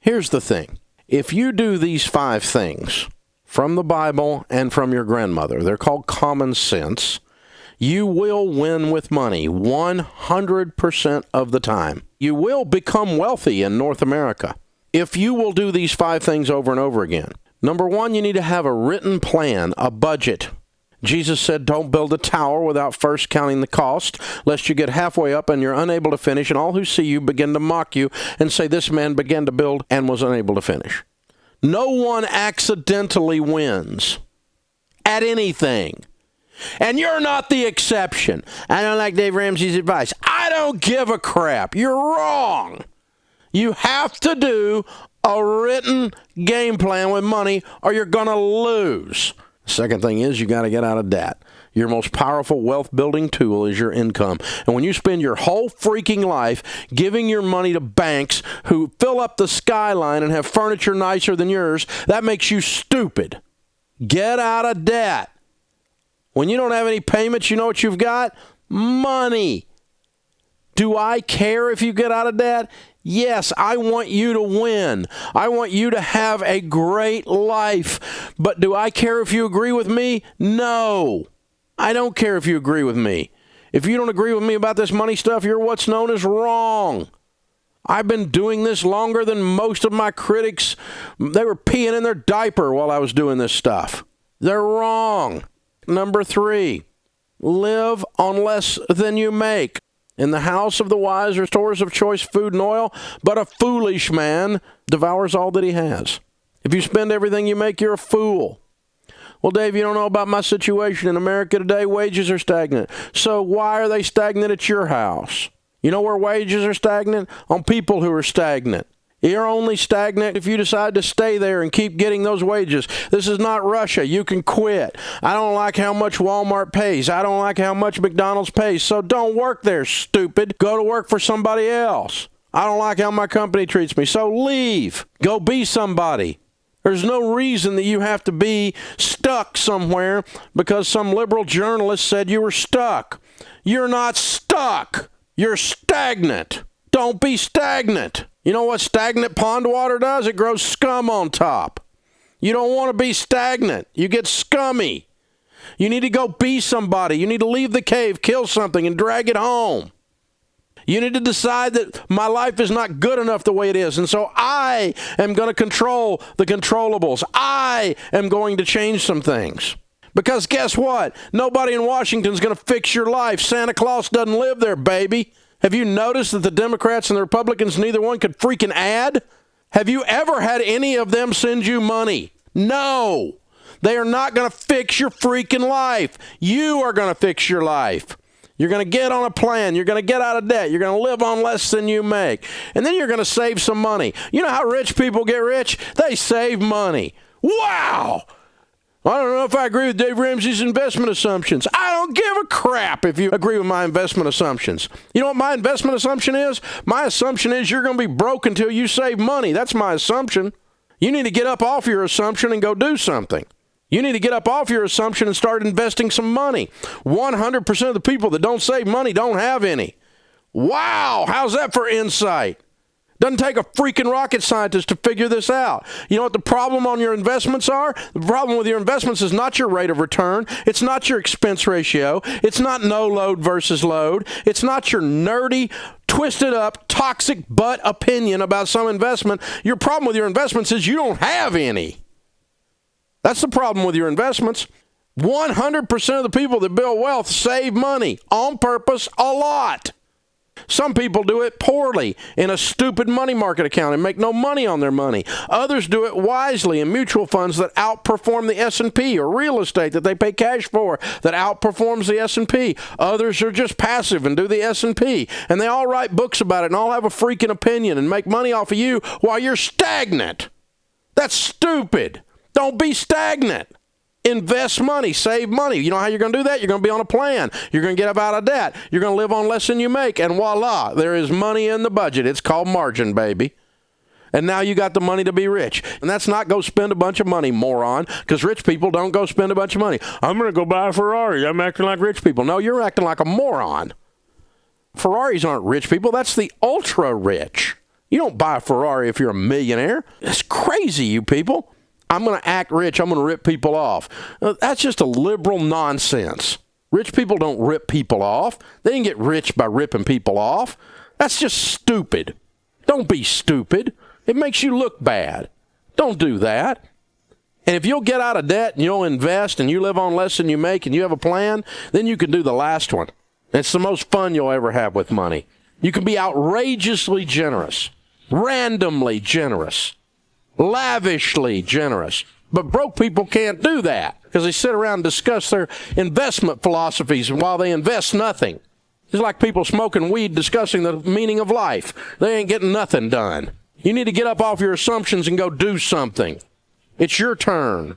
Here's the thing. If you do these 5 things from the Bible and from your grandmother, they're called common sense, you will win with money 100% of the time. You will become wealthy in North America if you will do these 5 things over and over again. Number 1, you need to have a written plan, a budget. Jesus said, don't build a tower without first counting the cost, lest you get halfway up and you're unable to finish, and all who see you begin to mock you and say, this man began to build and was unable to finish. No one accidentally wins at anything. And you're not the exception. I don't like Dave Ramsey's advice. I don't give a crap. You're wrong. You have to do a written game plan with money or you're going to lose. Second thing is you got to get out of debt. Your most powerful wealth-building tool is your income. And when you spend your whole freaking life giving your money to banks who fill up the skyline and have furniture nicer than yours, that makes you stupid. Get out of debt. When you don't have any payments, you know what you've got? Money. Do I care if you get out of debt? Yes, I want you to win. I want you to have a great life. But do I care if you agree with me? No. I don't care if you agree with me. If you don't agree with me about this money stuff, you're what's known as wrong. I've been doing this longer than most of my critics. They were peeing in their diaper while I was doing this stuff. They're wrong. Number 3, live on less than you make. In the house of the wise are stores of choice food and oil, but a foolish man devours all that he has. If you spend everything you make, you're a fool. Well, Dave, you don't know about my situation in America today. Wages are stagnant. So why are they stagnant at your house? You know where wages are stagnant? On people who are stagnant. You're only stagnant if you decide to stay there and keep getting those wages. This is not Russia. You can quit. I don't like how much Walmart pays. I don't like how much McDonald's pays. So don't work there, stupid. Go to work for somebody else. I don't like how my company treats me. So leave. Go be somebody. There's no reason that you have to be stuck somewhere because some liberal journalist said you were stuck. You're not stuck. You're stagnant. Don't be stagnant. You know what stagnant pond water does? It grows scum on top. You don't want to be stagnant. You get scummy. You need to go be somebody. You need to leave the cave, kill something, and drag it home. You need to decide that my life is not good enough the way it is, and so I am going to control the controllables. I am going to change some things. Because guess what? Nobody in Washington is going to fix your life. Santa Claus doesn't live there, baby. Have you noticed that the Democrats and the Republicans, neither one could freaking add? Have you ever had any of them send you money? No. They are not going to fix your freaking life. You are going to fix your life. You're going to get on a plan. You're going to get out of debt. You're going to live on less than you make. And then you're going to save some money. You know how rich people get rich? They save money. Wow. I don't know if I agree with Dave Ramsey's investment assumptions. I don't give a crap if you agree with my investment assumptions. You know what my investment assumption is? My assumption is you're going to be broke until you save money. That's my assumption. You need to get up off your assumption and go do something. You need to get up off your assumption and start investing some money. 100% of the people that don't save money don't have any. Wow, how's that for insight? Doesn't take a freaking rocket scientist to figure this out. You know what the problem on your investments are? The problem with your investments is not your rate of return. It's not your expense ratio. It's not no load versus load. It's not your nerdy, twisted up, toxic butt opinion about some investment. Your problem with your investments is you don't have any. That's the problem with your investments. 100% of the people that build wealth save money on purpose a lot. Some people do it poorly in a stupid money market account and make no money on their money. Others do it wisely in mutual funds that outperform the S&P, or real estate that they pay cash for that outperforms the S&P. Others are just passive and do the S&P. And they all write books about it and all have a freaking opinion and make money off of you while you're stagnant. That's stupid. Don't be stagnant. Invest money, save money. You know how you're going to do that? You're going to be on a plan. You're going to get up out of debt. You're going to live on less than you make. And voila, there is money in the budget. It's called margin, baby. And now you got the money to be rich. And that's not go spend a bunch of money, moron, because rich people don't go spend a bunch of money. I'm going to go buy a Ferrari. I'm acting like rich people. No, you're acting like a moron. Ferraris aren't rich people. That's the ultra rich. You don't buy a Ferrari if you're a millionaire. It's crazy, you people. I'm going to act rich. I'm going to rip people off. That's just a liberal nonsense. Rich people don't rip people off. They didn't get rich by ripping people off. That's just stupid. Don't be stupid. It makes you look bad. Don't do that. And if you'll get out of debt and you'll invest and you live on less than you make and you have a plan, then you can do the last one. It's the most fun you'll ever have with money. You can be outrageously generous, randomly generous, lavishly generous. But broke people can't do that because they sit around and discuss their investment philosophies and while they invest nothing. It's like people smoking weed discussing the meaning of life. They ain't getting nothing done. You need to get up off your assumptions and go do something. It's your turn.